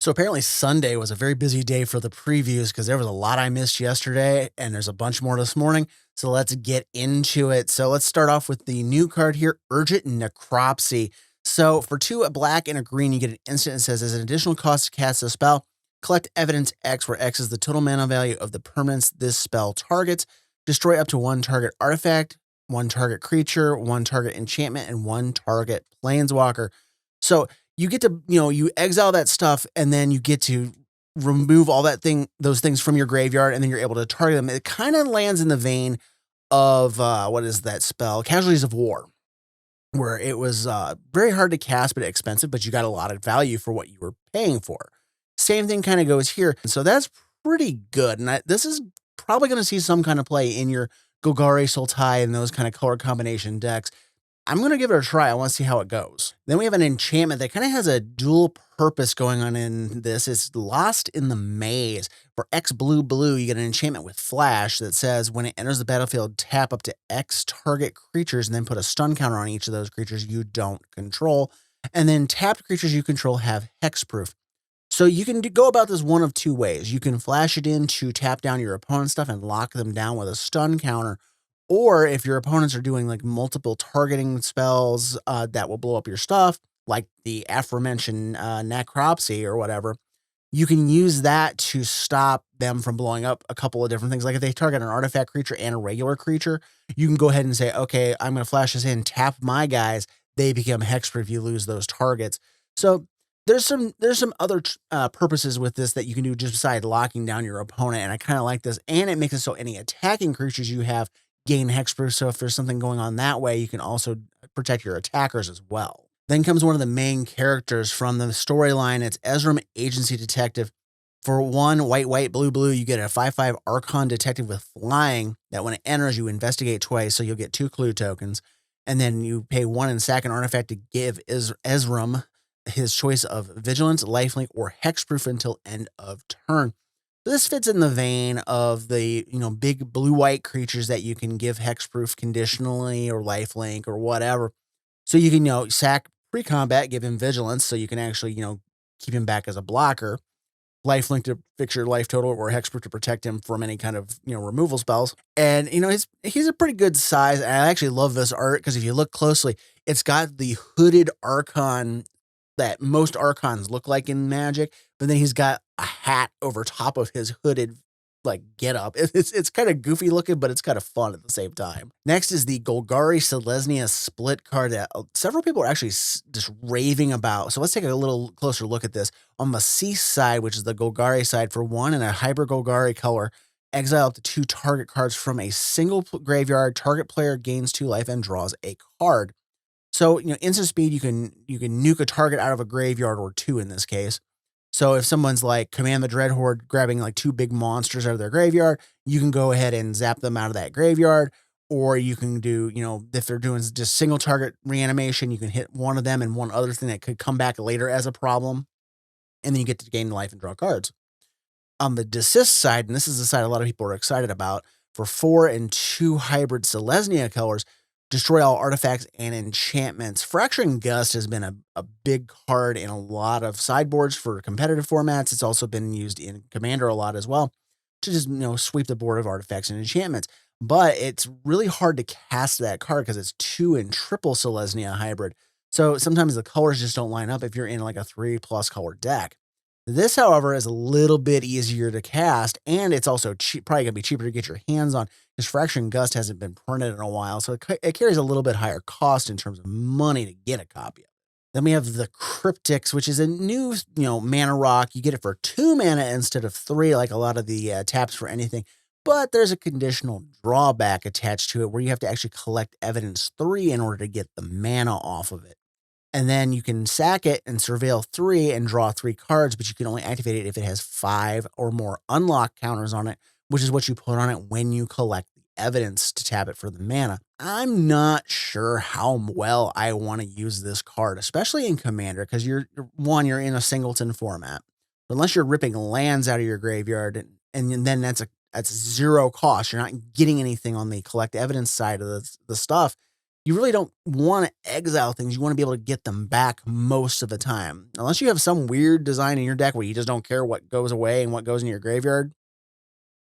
So apparently Sunday was a very busy day for the previews because there was a lot I missed yesterday and there's a bunch more this morning. So let's get into it. So let's start off with the new card here, Urgent Necropsy. So for two, a black and a green, you get an instant that says, as an additional cost to cast a spell, collect evidence X, where X is the total mana value of the permanents this spell targets. Destroy up to one target artifact, one target creature, one target enchantment, and one target planeswalker. So you get to, you exile that stuff and then you get to remove those things from your graveyard, and then you're able to target them. It kind of lands in the vein of, what is that spell? Casualties of War, where it was very hard to cast, but expensive, but you got a lot of value for what you were paying for. Same thing kind of goes here. So that's pretty good. And this is probably going to see some kind of play in your Golgari, Sultai, and those kind of color combination decks. I'm going to give it a try. I want to see how it goes. Then we have an enchantment that kind of has a dual purpose going on in this. It's Lost in the Maze. For X blue blue, you get an enchantment with flash that says when it enters the battlefield, tap up to X target creatures and then put a stun counter on each of those creatures you don't control. And then tapped creatures you control have hexproof. So you can go about this one of two ways. You can flash it in to tap down your opponent's stuff and lock them down with a stun counter. Or if your opponents are doing like multiple targeting spells that will blow up your stuff, like the aforementioned Necropsy or whatever, you can use that to stop them from blowing up a couple of different things. Like if they target an artifact creature and a regular creature, you can go ahead and say, okay, I'm going to flash this in, tap my guys. They become hexproof if you lose those targets. So there's some other purposes with this that you can do just beside locking down your opponent. And I kind of like this. And it makes it so any attacking creatures you have gain hexproof. So if there's something going on that way, you can also protect your attackers as well. Then comes one of the main characters from the storyline. It's Ezram, Agency Detective. For one, white, blue, you get a 5/5 Archon Detective with flying that when it enters, you investigate twice, so you'll get 2 clue tokens. And then you pay 1 and sack an artifact to give Ezram his choice of Vigilance, Lifelink, or Hexproof until end of turn. This fits in the vein of the, big blue-white creatures that you can give hexproof conditionally or lifelink or whatever. So you can, sack pre-combat, give him vigilance, so you can actually, keep him back as a blocker. Lifelink to fix your life total, or hexproof to protect him from any kind of, removal spells. And, he's a pretty good size. And I actually love this art because if you look closely, it's got the hooded Archon that most Archons look like in Magic, but then he's got a hat over top of his hooded get up. It's kind of goofy looking, but it's kind of fun at the same time. Next is the Golgari Selesnya split card that several people are actually just raving about. So let's take a little closer look at this. On the Cease side, which is the Golgari side, for 1 and a hybrid Golgari color, exile up to 2 target cards from a single graveyard. Target player gains 2 life and draws a card. So, instant speed, you can nuke a target out of a graveyard, or 2 in this case. So if someone's like Command the Dreadhorde grabbing 2 big monsters out of their graveyard, you can go ahead and zap them out of that graveyard. Or you can do, if they're doing just single target reanimation, you can hit one of them and one other thing that could come back later as a problem. And then you get to gain life and draw cards. On the Desist side, and this is the side a lot of people are excited about, for 4 and 2 hybrid Selesnya colors, destroy all artifacts and enchantments. Fracturing Gust has been a big card in a lot of sideboards for competitive formats. It's also been used in Commander a lot as well to just, sweep the board of artifacts and enchantments. But it's really hard to cast that card because it's 2 and triple Selesnya hybrid. So sometimes the colors just don't line up if you're in a 3+ color deck. This, however, is a little bit easier to cast, and it's also probably going to be cheaper to get your hands on because Fracturing Gust hasn't been printed in a while, so it carries a little bit higher cost in terms of money to get a copy of it. Then we have the Cryptics, which is a new, mana rock. You get it for 2 mana instead of 3, like a lot of the taps for anything, but there's a conditional drawback attached to it where you have to actually collect Evidence 3 in order to get the mana off of it. And then you can sack it and surveil 3 and draw 3 cards, but you can only activate it if it has 5 or more unlock counters on it, which is what you put on it when you collect the evidence to tap it for the mana. I'm not sure how well I want to use this card, especially in Commander, because you're in a singleton format. Unless you're ripping lands out of your graveyard, and then that's 0 cost. You're not getting anything on the collect evidence side of the stuff. you really don't want to exile things. You want to be able to get them back most of the time. Unless you have some weird design in your deck where you just don't care what goes away and what goes in your graveyard.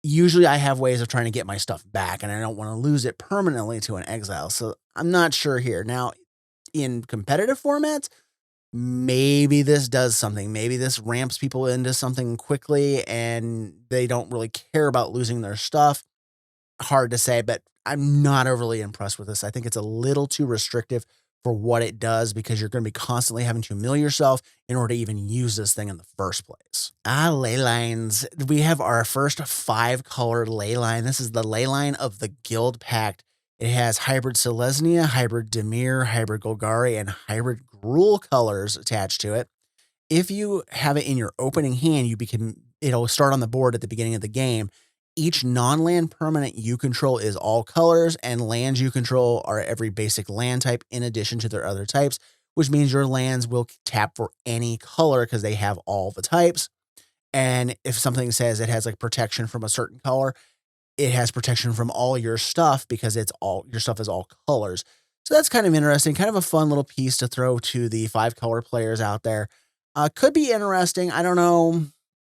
Usually I have ways of trying to get my stuff back and I don't want to lose it permanently to an exile. So I'm not sure here. Now, in competitive formats, maybe this does something. Maybe this ramps people into something quickly and they don't really care about losing their stuff. Hard to say, but I'm not overly impressed with this. I think it's a little too restrictive for what it does because you're going to be constantly having to mill yourself in order to even use this thing in the first place. Ley lines. We have our first 5-color ley line. This is the ley line of the Guild Pact. It has hybrid Selesnya, hybrid Dimir, hybrid Golgari, and hybrid Gruul colors attached to it. If you have it in your opening hand, it'll start on the board at the beginning of the game. Each non-land permanent you control is all colors, and lands you control are every basic land type in addition to their other types, which means your lands will tap for any color because they have all the types. And if something says it has like protection from a certain color, it has protection from all your stuff because your stuff is all colors. So that's kind of interesting, kind of a fun little piece to throw to the 5-color players out there. Could be interesting. I don't know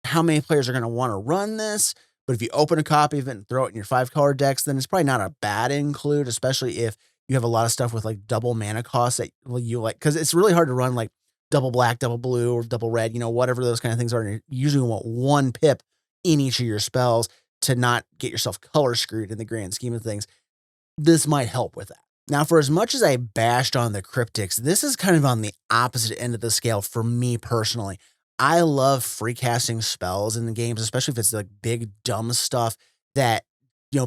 how many players are going to want to run this, but if you open a copy of it and throw it in your 5-color decks, then it's probably not a bad include, especially if you have a lot of stuff with like double mana costs that you like, because it's really hard to run like double black, double blue, or double red, whatever those kind of things are. And you usually want 1 pip in each of your spells to not get yourself color screwed in the grand scheme of things. This might help with that. Now, for as much as I bashed on the cryptics, this is kind of on the opposite end of the scale for me personally. I love free casting spells in the games, especially if it's like big, dumb stuff that,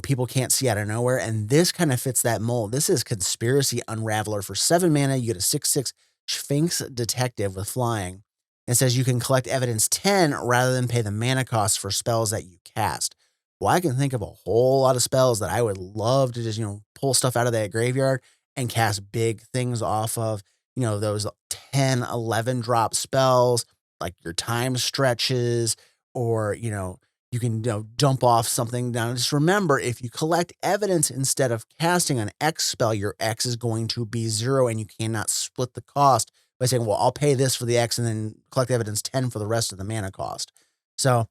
people can't see out of nowhere. And this kind of fits that mold. This is Conspiracy Unraveler. For 7 mana, you get a 6/6 Sphinx Detective with flying. It says you can collect evidence 10 rather than pay the mana cost for spells that you cast. Well, I can think of a whole lot of spells that I would love to just, pull stuff out of that graveyard and cast big things off of, those 10, 11 drop spells, like your time stretches, or, you can dump off something down. Just remember, if you collect evidence instead of casting an X spell, your X is going to be 0 and you cannot split the cost by saying, well, I'll pay this for the X and then collect evidence 10 for the rest of the mana cost. So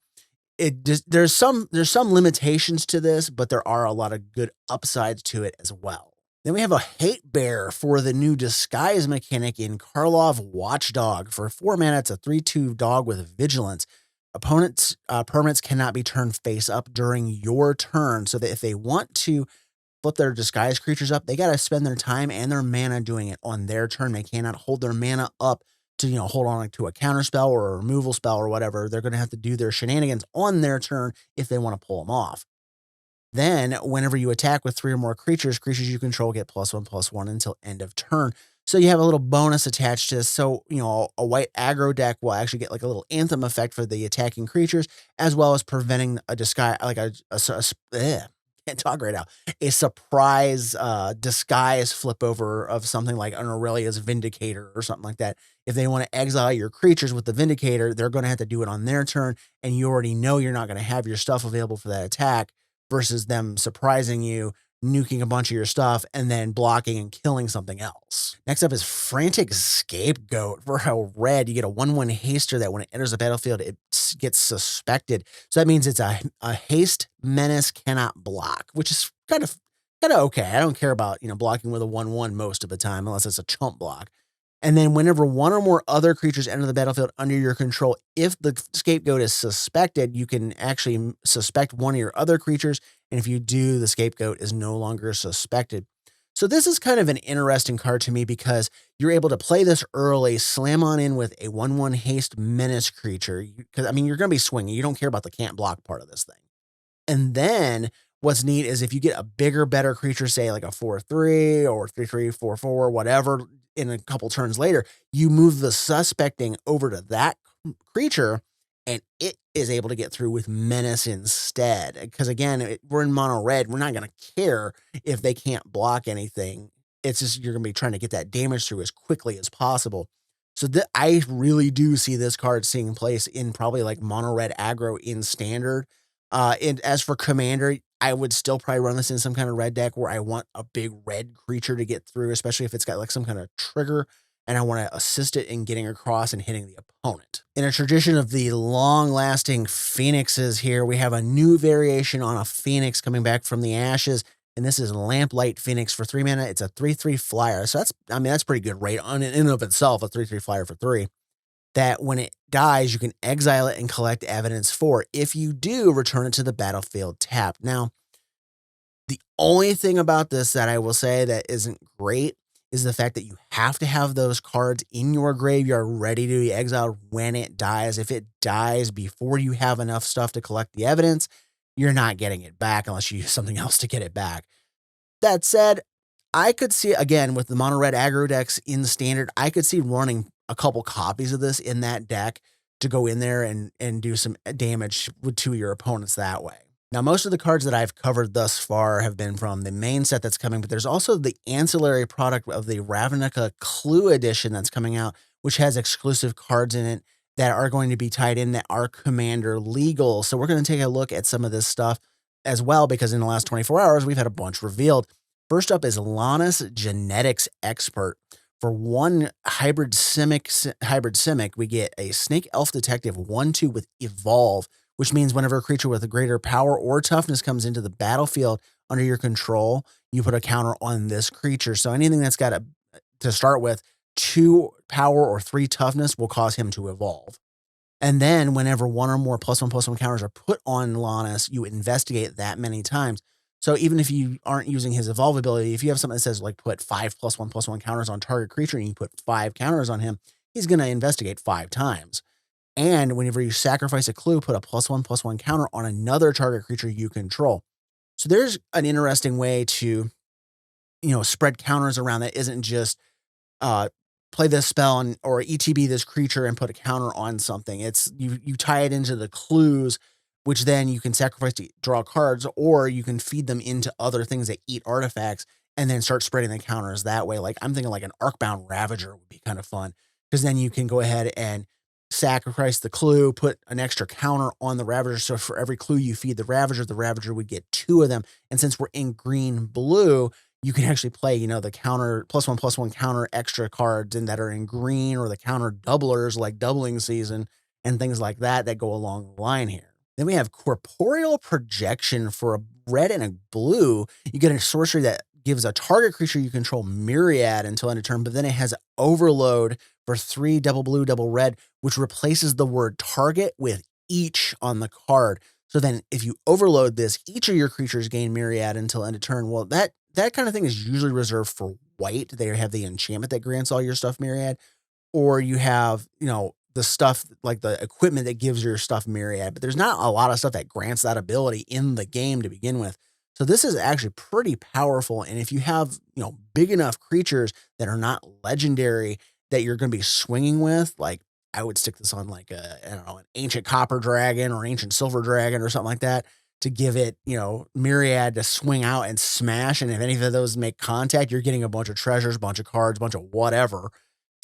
there's some limitations to this, but there are a lot of good upsides to it as well. Then we have a Hate Bear for the new disguise mechanic in Karlov Watchdog. For 4 mana, it's a 3/2 dog with vigilance. Opponents' permanents cannot be turned face up during your turn, so that if they want to flip their disguise creatures up, they got to spend their time and their mana doing it on their turn. They cannot hold their mana up to, hold on to a counter spell or a removal spell or whatever. They're going to have to do their shenanigans on their turn if they want to pull them off. Then, whenever you attack with 3 or more creatures you control get +1/+1 until end of turn. So you have a little bonus attached to this. So, a white aggro deck will actually get like a little anthem effect for the attacking creatures, as well as preventing a disguise, like can't talk right now, a surprise disguise flip over of something like an Aurelia's Vindicator or something like that. If they want to exile your creatures with the Vindicator, they're going to have to do it on their turn, and you already know you're not going to have your stuff available for that attack, versus them surprising you, nuking a bunch of your stuff, and then blocking and killing something else. Next up is Frantic Scapegoat. For a red, you get a 1/1 haster that when it enters the battlefield, it gets suspected. So that means it's a haste menace cannot block, which is kind of okay. I don't care about, blocking with a 1/1 most of the time, unless it's a chump block. And then whenever 1 or more other creatures enter the battlefield under your control, if the scapegoat is suspected, you can actually suspect one of your other creatures. And if you do, the scapegoat is no longer suspected. So this is kind of an interesting card to me because you're able to play this early, slam on in with a 1/1 haste menace creature. Because, you're going to be swinging. You don't care about the can't block part of this thing. And then what's neat is if you get a bigger, better creature, say like a 4/3 or 3/3, 4/4, whatever, in a couple turns later, you move the suspecting over to that creature and it is able to get through with menace instead. Because again, we're in mono red. We're not going to care if they can't block anything. It's just you're going to be trying to get that damage through as quickly as possible. So I really do see this card seeing place in probably like mono red aggro in standard. And as for commander, I would still probably run this in some kind of red deck where I want a big red creature to get through, especially if it's got like some kind of trigger and I want to assist it in getting across and hitting the opponent. In a tradition of the long-lasting phoenixes here, we have a new variation on a phoenix coming back from the ashes, and this is Lamplight Phoenix for 3 mana. It's a 3/3 flyer, so that's pretty good rate on in and of itself, a 3/3 flyer for 3. That when it dies, you can exile it and collect evidence for. If you do, return it to the battlefield tapped. Now, the only thing about this that I will say that isn't great is the fact that you have to have those cards in your graveyard ready to be exiled when it dies. If it dies before you have enough stuff to collect the evidence, you're not getting it back unless you use something else to get it back. That said, I could see, again, with the mono red aggro decks in standard, I could see running a couple copies of this in that deck to go in there and do some damage to your opponents that way. Now, most of the cards that I've covered thus far have been from the main set that's coming, but there's also the ancillary product of the Ravnica Edition that's coming out, which has exclusive cards in it that are going to be tied in that are commander legal. So we're going to take a look at some of this stuff as well, because in the last 24 hours, we've had a bunch revealed. First up is Lana's Genetics Expert. For 1 hybrid Simic, we get a Snake Elf Detective 1/2 with Evolve, which means whenever a creature with a greater power or toughness comes into the battlefield under your control, you put a counter on this creature. So anything that's got to start with 2 power or 3 toughness will cause him to evolve. And then whenever 1 or more +1/+1 counters are put on Lannis, you investigate that many times. So even if you aren't using his evolve ability, if you have something that says like put 5 +1/+1 counters on target creature and you put 5 counters on him, he's going to investigate 5 times. And whenever you sacrifice a clue, put a +1/+1 counter on another target creature you control. So there's an interesting way to, spread counters around that isn't just play this spell or ETB this creature and put a counter on something. It's you tie it into the clues, which then you can sacrifice to draw cards, or you can feed them into other things that eat artifacts and then start spreading the counters that way. Like I'm thinking like an Arcbound Ravager would be kind of fun, because then you can go ahead and sacrifice the clue, put an extra counter on the Ravager. So for every clue you feed the Ravager would get 2 of them. And since we're in green blue, you can actually play, the counter +1/+1 counter extra cards and that are in green, or the counter doublers like Doubling Season and things like that go along the line here. Then we have Corporeal Projection for a red and a blue. You get a sorcery that gives a target creature you control Myriad until end of turn, but then it has Overload for 3 double blue, double red, which replaces the word target with each on the card. So then if you overload this, each of your creatures gain Myriad until end of turn. Well, that kind of thing is usually reserved for white. They have the enchantment that grants all your stuff Myriad, or you have, the stuff like the equipment that gives your stuff Myriad, but there's not a lot of stuff that grants that ability in the game to begin with. So this is actually pretty powerful. And if you have, big enough creatures that are not legendary that you're going to be swinging with, like I would stick this on like an ancient copper dragon or ancient silver dragon or something like that, to give it, Myriad to swing out and smash. And if any of those make contact, you're getting a bunch of treasures, bunch of cards, bunch of whatever.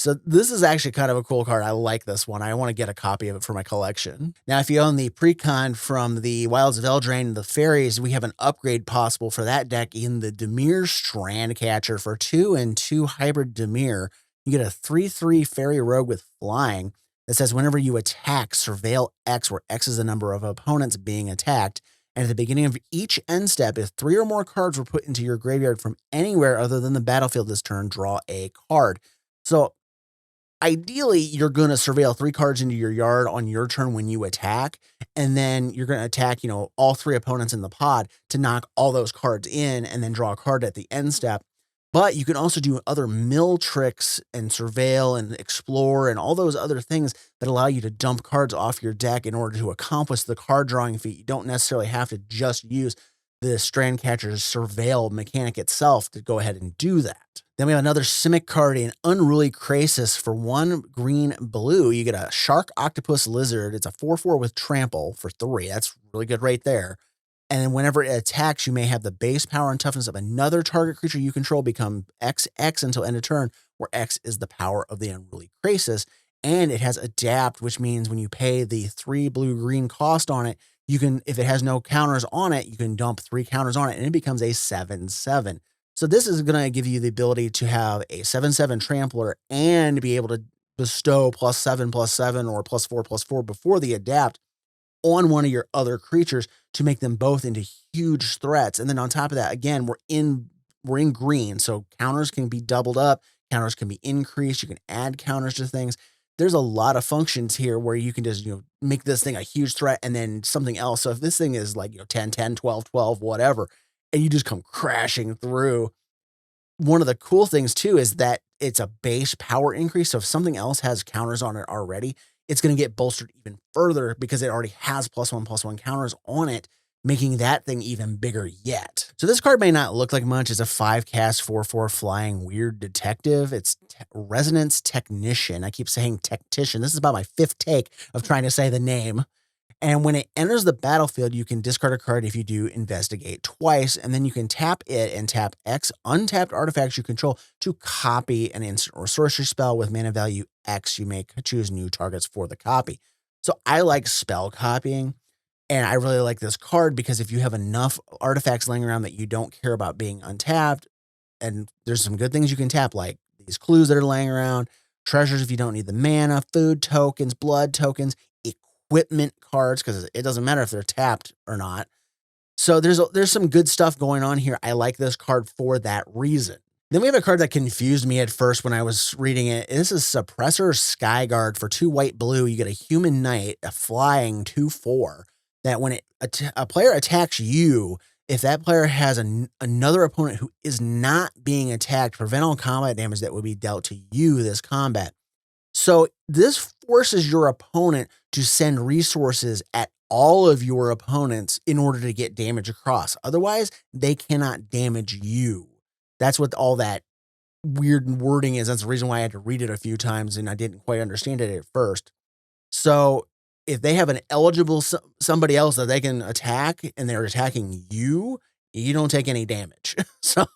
So this is actually kind of a cool card. I like this one. I want to get a copy of it for my collection. Now, if you own the precon from the Wilds of Eldraine and the Fairies, we have an upgrade possible for that deck in the Dimir Strandcatcher for 2 and 2 hybrid Dimir. You get a 3/3 Fairy Rogue with Flying that says whenever you attack, surveil X, where X is the number of opponents being attacked. And at the beginning of each end step, if 3 or more cards were put into your graveyard from anywhere other than the battlefield this turn, draw a card. So ideally, you're going to surveil 3 cards into your yard on your turn when you attack, and then you're going to attack, all 3 opponents in the pod to knock all those cards in and then draw a card at the end step. But you can also do other mill tricks and surveil and explore and all those other things that allow you to dump cards off your deck in order to accomplish the card drawing feat. You don't necessarily have to just use the Strandcatcher's surveil mechanic itself to go ahead and do that. Then we have another Simic card in Unruly Krasis for 1 green blue. You get a Shark Octopus Lizard. It's a 4/4 with Trample for 3. That's really good right there. And then whenever it attacks, you may have the base power and toughness of another target creature you control become XX until end of turn, where X is the power of the Unruly Krasis. And it has Adapt, which means when you pay the 3 blue-green cost on it, you can, if it has no counters on it, you can dump 3 counters on it and it becomes a 7/7. So this is going to give you the ability to have a 7/7 trampler and be able to bestow +7/+7 or +4/+4 before the adapt on one of your other creatures to make them both into huge threats. And then on top of that, again, we're in green, so counters can be doubled up, counters can be increased, you can add counters to things. There's a lot of functions here where you can just, make this thing a huge threat and then something else. So if this thing is like, 10, 10, 12, 12, whatever, and you just come crashing through, one of the cool things too is that it's a base power increase. So if something else has counters on it already, it's going to get bolstered even further because it already has +1/+1 counters on it, making that thing even bigger yet. So this card may not look like much. It's a 5 cast 4/4 flying weird detective. It's Resonance Technician. I keep saying Tactician. This is about my 5th take of trying to say the name. And when it enters the battlefield, you can discard a card if you do investigate twice, and then you can tap it and tap X untapped artifacts you control to copy an instant or sorcery spell with mana value X. You may choose new targets for the copy. So I like spell copying, and I really like this card because if you have enough artifacts laying around that you don't care about being untapped, and there's some good things you can tap, like these clues that are laying around, treasures if you don't need the mana, food tokens, blood tokens, equipment cards, because it doesn't matter if they're tapped or not. So there's some good stuff going on here. I like this card for that reason. Then we have a card that confused me at first when I was reading it. This is Suppressor Skyguard for 2 white blue. You get a human knight, a flying 2/4, that when a player attacks you, if that player has another opponent who is not being attacked, prevent all combat damage that would be dealt to you this combat. So this forces your opponent to send resources at all of your opponents in order to get damage across. Otherwise, they cannot damage you. That's what all that weird wording is. That's the reason why I had to read it a few times and I didn't quite understand it at first. So if they have an eligible somebody else that they can attack and they're attacking you, you don't take any damage. So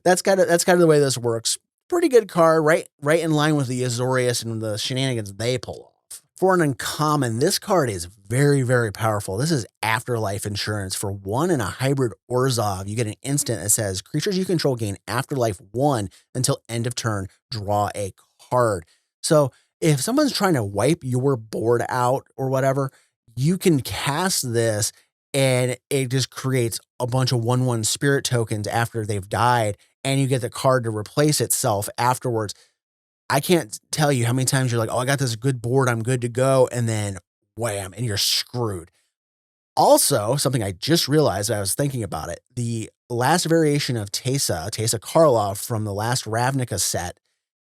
that's kind of the way this works. Pretty good card, right in line with the Azorius and the shenanigans they pull off. For an uncommon, this card is very, very powerful. This is Afterlife Insurance. For 1 and a hybrid Orzhov, you get an instant that says, creatures you control gain Afterlife 1 until end of turn, draw a card. So if someone's trying to wipe your board out or whatever, you can cast this and it just creates a bunch of 1/1 spirit tokens after they've died, and you get the card to replace itself afterwards. I can't tell you how many times you're like, oh, I got this good board, I'm good to go, and then wham, and you're screwed. Also, something I just realized I was thinking about it, the last variation of Teysa Karlov from the last Ravnica set,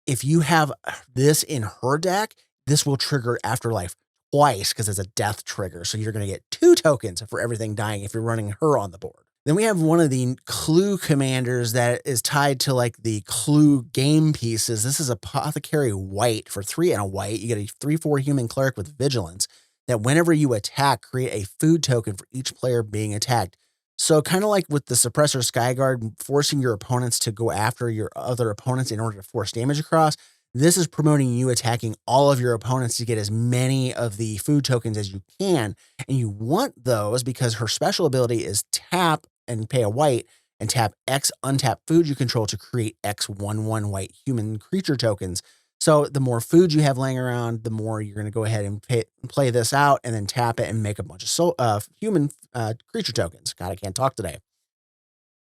if you have this in her deck, this will trigger Afterlife twice because it's a death trigger. So you're going to get 2 tokens for everything dying if you're running her on the board. Then we have one of the clue commanders that is tied to like the clue game pieces. This is Apothecary White for 3 and a white. You get a 3/4 human cleric with vigilance that whenever you attack, create a food token for each player being attacked. So kind of like with the Suppressor Skyguard, forcing your opponents to go after your other opponents in order to force damage across, this is promoting you attacking all of your opponents to get as many of the food tokens as you can. And you want those because her special ability is tap and pay a white and tap X untap food you control to create X 1/1 white human creature tokens. So the more food you have laying around, the more you're going to go ahead and play this out and then tap it and make a bunch of human creature tokens. God, I can't talk today.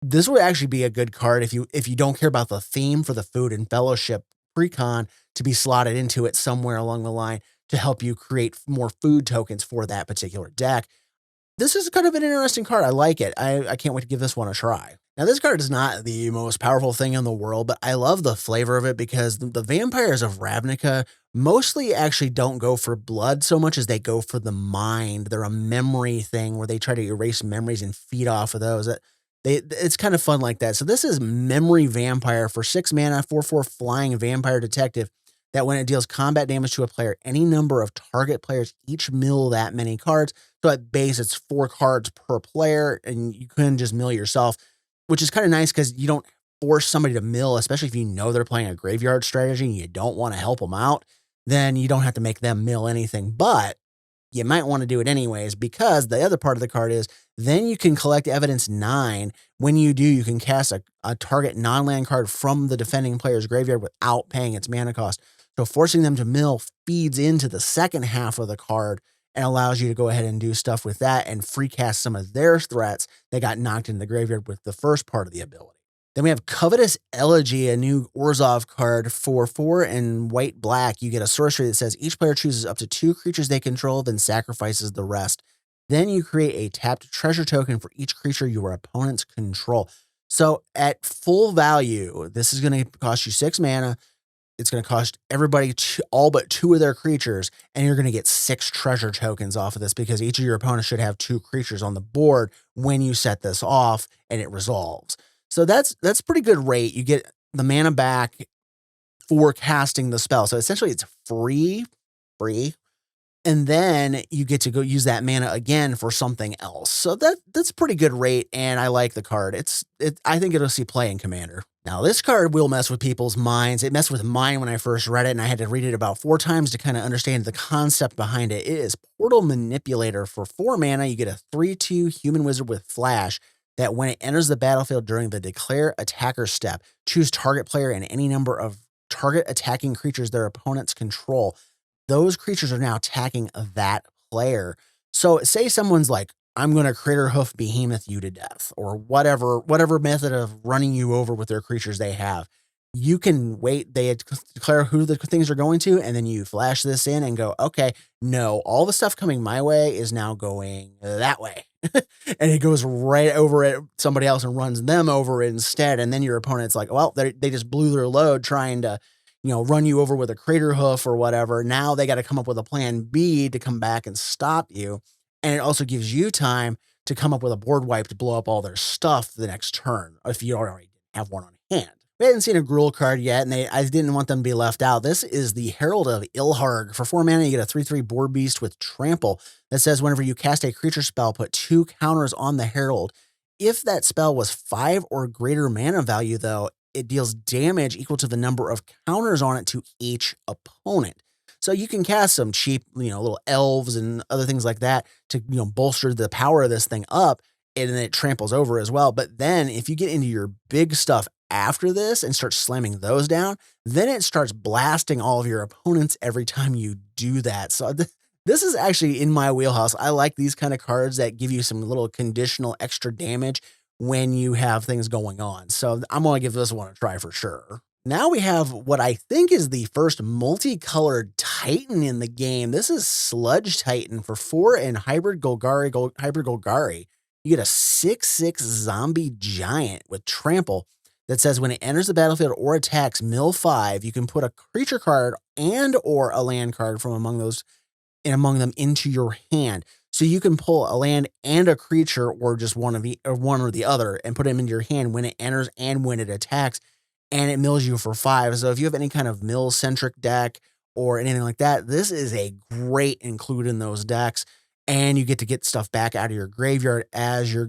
This would actually be a good card if you don't care about the theme for the food and fellowship precon to be slotted into it somewhere along the line to help you create more food tokens for that particular deck. This is kind of an interesting card. I like it. I can't wait to give this one a try. Now, this card is not the most powerful thing in the world, but I love the flavor of it because the vampires of Ravnica mostly actually don't go for blood so much as they go for the mind. They're a memory thing where they try to erase memories and feed off of those. It's kind of fun like that. So this is Memory Vampire for 6 mana, 4/4 flying vampire detective that when it deals combat damage to a player, any number of target players each mill that many cards. So at base, it's 4 cards per player, and you couldn't just mill yourself, which is kind of nice because you don't force somebody to mill, especially if you know they're playing a graveyard strategy and you don't want to help them out, then you don't have to make them mill anything. But you might want to do it anyways, because the other part of the card is then you can collect evidence 9. When you do, you can cast a target non-land card from the defending player's graveyard without paying its mana cost. So forcing them to mill feeds into the second half of the card and allows you to go ahead and do stuff with that and free cast some of their threats that got knocked into the graveyard with the first part of the ability. Then we have Covetous Elegy, a new Orzhov card for 4 and white-black. You get a sorcery that says each player chooses up to 2 creatures they control, then sacrifices the rest. Then you create a tapped treasure token for each creature your opponents control. So at full value, this is going to cost you 6 mana. It's going to cost everybody all but 2 of their creatures, and you're going to get 6 treasure tokens off of this because each of your opponents should have 2 creatures on the board when you set this off and it resolves. So that's pretty good rate. You get the mana back for casting the spell. So essentially it's free. And then you get to go use that mana again for something else. So that's pretty good rate, and I like the card. I think it'll see play in Commander. Now, this card will mess with people's minds. It messed with mine when I first read it, and I had to read it about 4 times to kind of understand the concept behind it. It is Portal Manipulator. For 4 mana, you get a 3/2 human wizard with flash that when it enters the battlefield during the declare attacker step, choose target player and any number of target attacking creatures their opponents control. Those creatures are now attacking that player. So say someone's like, I'm going to critter hoof behemoth you to death, or whatever method of running you over with their creatures they have. You can wait, they declare who the things are going to, and then you flash this in and go, okay, no, all the stuff coming my way is now going that way. And it goes right over at somebody else and runs them over instead. And then your opponent's like, well, they just blew their load trying to, run you over with a crater hoof or whatever. Now they got to come up with a plan B to come back and stop you. And it also gives you time to come up with a board wipe to blow up all their stuff the next turn if you already have one on hand. We hadn't seen a Gruul card yet, and I didn't want them to be left out. This is the Herald of Ilharg. For 4 mana, you get a 3/3 board beast with trample that says whenever you cast a creature spell, put 2 counters on the Herald. If that spell was 5 or greater mana value, though, it deals damage equal to the number of counters on it to each opponent. So you can cast some cheap, little elves and other things like that to, bolster the power of this thing up, and then it tramples over as well. But then if you get into your big stuff after this and start slamming those down, then it starts blasting all of your opponents every time you do that. So this is actually in my wheelhouse. I like these kind of cards that give you some little conditional extra damage when you have things going on. So I'm going to give this one a try for sure. Now we have what I think is the first multicolored Titan in the game. This is Sludge Titan for 4 and hybrid Golgari. You get a 6/6 zombie giant with trample that says when it enters the battlefield or attacks, mill 5, you can put a creature card and or a land card from among them into your hand. So you can pull a land and a creature, or just one or the other, and put them into your hand when it enters and when it attacks, and it mills you for 5. So if you have any kind of mill-centric deck or anything like that, this is a great include in those decks, and you get to get stuff back out of your graveyard as you're,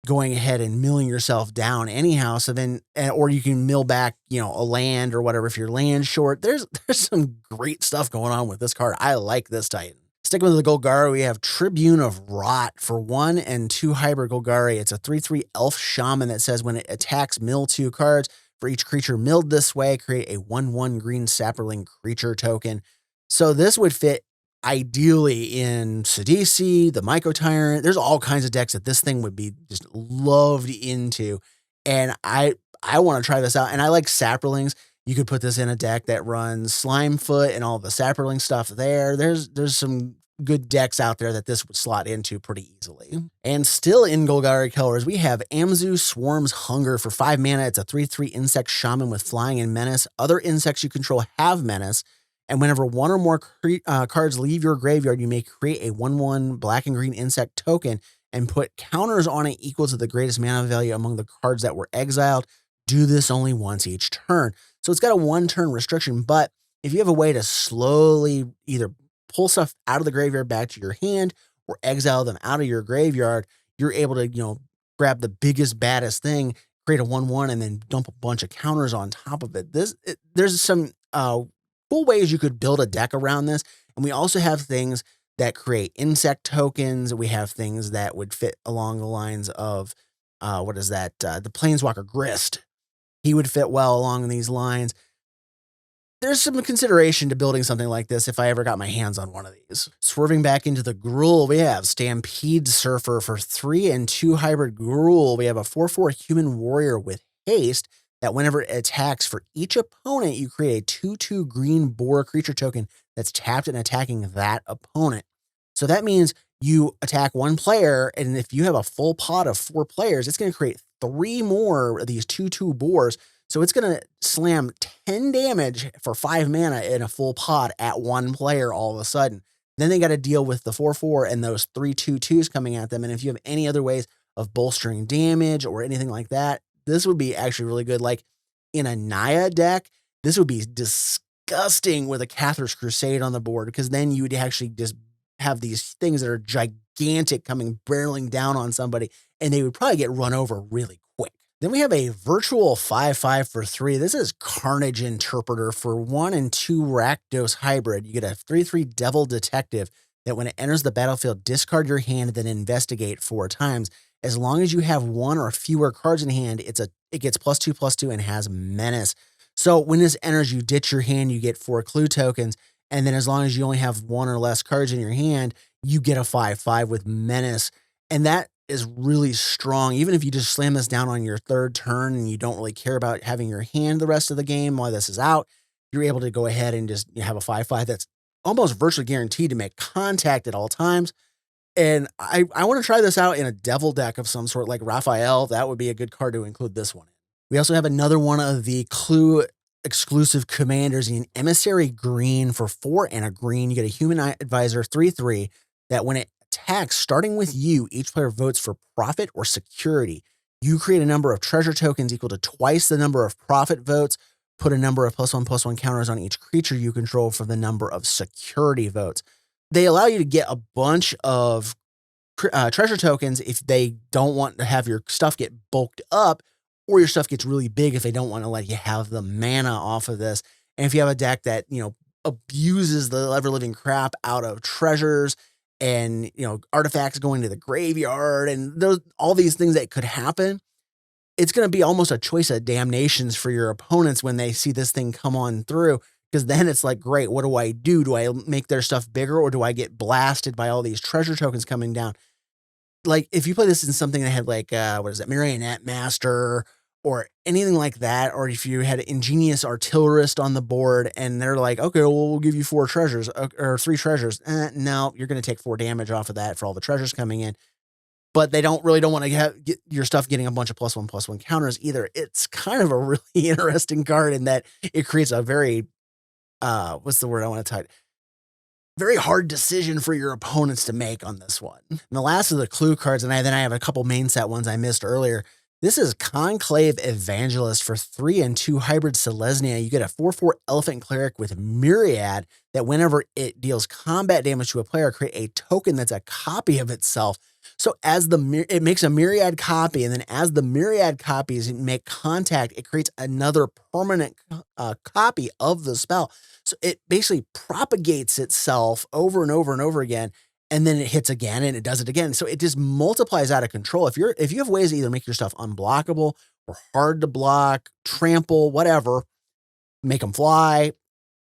going ahead and milling yourself down anyhow. So then, or you can mill back, a land or whatever if you're land short. There's some great stuff going on with this card. I like this Titan. Sticking with the Golgari, we have Tribune of Rot for 1 and 2 hybrid Golgari. It's a 3/3 elf shaman that says when it attacks, mill 2 cards. For each creature milled this way, create a 1/1 green sapperling creature token. So this would fit ideally in Sidisi, the Myco Tyrant. There's all kinds of decks that this thing would be just loved into. And I want to try this out. And I like sapperlings. You could put this in a deck that runs Slimefoot and all the sapperling stuff there. There's some good decks out there that this would slot into pretty easily. And still in Golgari colors, we have Amzu Swarm's Hunger for 5 mana. It's a 3/3 insect shaman with flying and menace. Other insects you control have menace. And whenever one or more cards leave your graveyard, you may create a 1/1 black and green insect token and put counters on it equal to the greatest mana value among the cards that were exiled. Do this only once each turn. So it's got a 1-turn restriction, but if you have a way to slowly either pull stuff out of the graveyard back to your hand or exile them out of your graveyard, you're able to, grab the biggest, baddest thing, create a 1/1, and then dump a bunch of counters on top of it. There's some cool ways you could build a deck around this. And we also have things that create insect tokens. We have things that would fit along the lines of, what is that? The Planeswalker Grist. He would fit well along these lines. There's some consideration to building something like this if I ever got my hands on one of these. Swerving back into the Gruul, we have Stampede Surfer for 3 and 2 hybrid Gruul. We have a 4/4 human warrior with haste that whenever it attacks for each opponent, you create a 2/2 green boar creature token that's tapped and attacking that opponent. So that means you attack one player, and if you have a full pot of 4 players, it's going to create 3 more of these 2/2 boars. So it's going to slam 10 damage for 5 mana in a full pot at one player all of a sudden. Then they got to deal with the 4/4 and those 3 2/2s coming at them. And if you have any other ways of bolstering damage or anything like that, this would be actually really good. Like in a Naya deck, this would be disgusting with a Cathar's Crusade on the board, because then you would actually just have these things that are gigantic coming barreling down on somebody, and they would probably get run over really quick. Then we have a virtual 5/5 for 3. This is Carnage Interpreter for 1 and 2 Rakdos hybrid. You get a 3/3 Devil Detective that when it enters the battlefield, discard your hand, then investigate 4 times. As long as you have 1 or fewer cards in hand, it gets +2/+2 and has Menace. So when this enters, you ditch your hand, you get 4 clue tokens, and then as long as you only have 1 or less cards in your hand, you get a 5/5 with Menace. And that is really strong. Even if you just slam this down on your 3rd turn and you don't really care about having your hand the rest of the game while this is out, you're able to go ahead and just have a 5/5 that's almost virtually guaranteed to make contact at all times. And I want to try this out in a devil deck of some sort, like Raphael. That would be a good card to include this one in. We also have another one of the Clue exclusive commanders in Emissary Green for 4 and a green. You get a Human Advisor 3/3 that when it attacks, starting with you, each player votes for profit or security. You create a number of treasure tokens equal to twice the number of profit votes. Put a number of +1/+1 counters on each creature you control for the number of security votes. They allow you to get a bunch of treasure tokens if they don't want to have your stuff get bulked up, or your stuff gets really big if they don't want to let you have the mana off of this. And if you have a deck that, abuses the ever-living crap out of treasures and, artifacts going to the graveyard and all these things that could happen, it's going to be almost a choice of damnations for your opponents when they see this thing come on through. Because then it's like, great, what do I do? Do I make their stuff bigger, or do I get blasted by all these treasure tokens coming down? Like, if you play this in something that had like, Marionette Master or anything like that, or if you had Ingenious Artillerist on the board and they're like, okay, well, we'll give you 4 treasures or 3 treasures. No, you're going to take 4 damage off of that for all the treasures coming in. But they don't want to get your stuff getting a bunch of +1/+1 counters either. It's kind of a really interesting card in that it creates a very, what's the word I want to type? Very hard decision for your opponents to make on this one. And the last of the clue cards, and then I have a couple main set ones I missed earlier. This is Conclave Evangelist for 3 and 2 hybrid Selesnya. You get a 4/4 Elephant Cleric with Myriad that whenever it deals combat damage to a player, create a token that's a copy of itself. So it makes a Myriad copy, and then as the Myriad copies make contact, it creates another permanent copy of the spell. So it basically propagates itself over and over and over again, and then it hits again and it does it again. So it just multiplies out of control. If you have ways to either make your stuff unblockable or hard to block, trample, whatever, make them fly,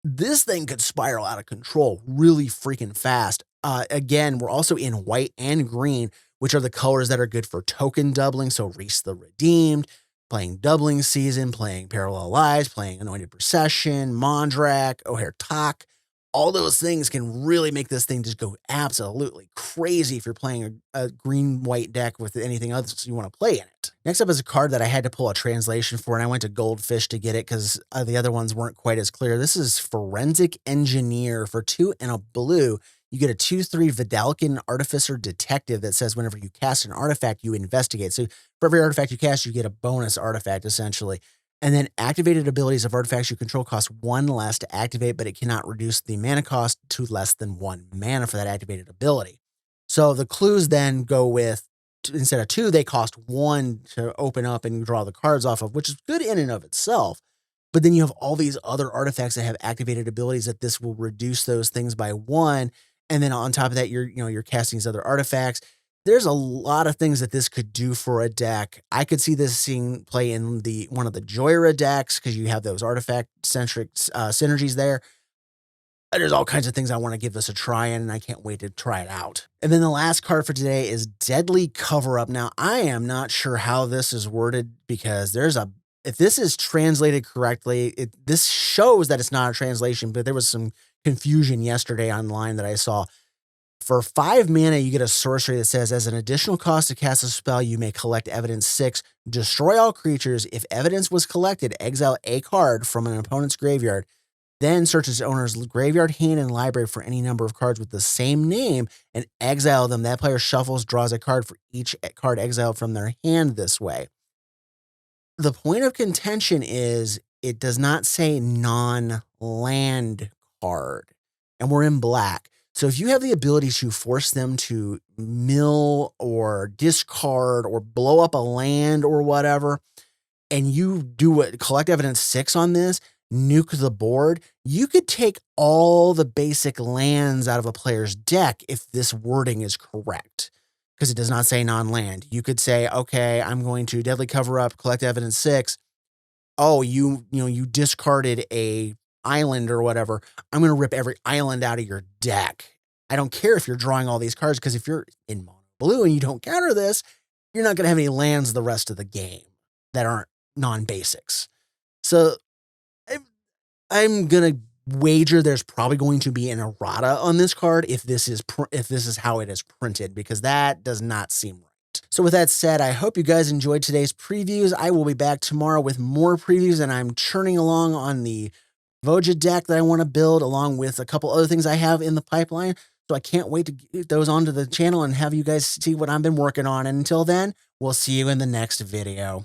this thing could spiral out of control really freaking fast. Again, we're also in white and green, which are the colors that are good for token doubling. So Reese the Redeemed, playing Doubling Season, playing Parallel Lives, playing Anointed Procession, Mondrak, O'Hare Talk. All those things can really make this thing just go absolutely crazy if you're playing a green-white deck with anything else you want to play in it. Next up is a card that I had to pull a translation for, and I went to Goldfish to get it because the other ones weren't quite as clear. This is Forensic Engineer for 2 and a blue. You get a 2/3 Vidalcan Artificer Detective that says whenever you cast an artifact, you investigate. So for every artifact you cast, you get a bonus artifact, essentially. And then activated abilities of artifacts you control cost 1 less to activate, but it cannot reduce the mana cost to less than 1 mana for that activated ability. So the clues then go with, instead of 2, they cost 1 to open up and draw the cards off of, which is good in and of itself. But then you have all these other artifacts that have activated abilities that this will reduce those things by 1. And then on top of that, you're casting these other artifacts. There's a lot of things that this could do for a deck. I could see this seeing play in one of the Joyra decks because you have those artifact-centric synergies there. There's all kinds of things I want to give this a try in, and I can't wait to try it out. And then the last card for today is Deadly Cover-Up. Now, I am not sure how this is worded because if this is translated correctly, this shows that it's not a translation, but there was some confusion yesterday online that I saw. For 5 mana, you get a sorcery that says, as an additional cost to cast a spell, you may collect evidence 6, destroy all creatures. If evidence was collected, exile a card from an opponent's graveyard, then search its owner's graveyard, hand, and library for any number of cards with the same name and exile them. That player shuffles, draws a card for each card exiled from their hand this way. The point of contention is it does not say non-land card, and we're in black. So if you have the ability to force them to mill or discard or blow up a land or whatever, and you do collect evidence 6 on this, nuke the board, you could take all the basic lands out of a player's deck if this wording is correct, because it does not say non-land. You could say, okay, I'm going to Deadly Cover-Up, collect evidence 6. Oh, you discarded a island or whatever. I'm going to rip every island out of your deck. I don't care if you're drawing all these cards, because if you're in mono blue and you don't counter this, you're not going to have any lands the rest of the game that aren't non-basics. So I'm going to wager there's probably going to be an errata on this card if this is how it is printed, because that does not seem right. So with that said, I hope you guys enjoyed today's previews. I will be back tomorrow with more previews, and I'm churning along on the Voja deck that I want to build, along with a couple other things I have in the pipeline. So I can't wait to get those onto the channel and have you guys see what I've been working on. And until then, we'll see you in the next video.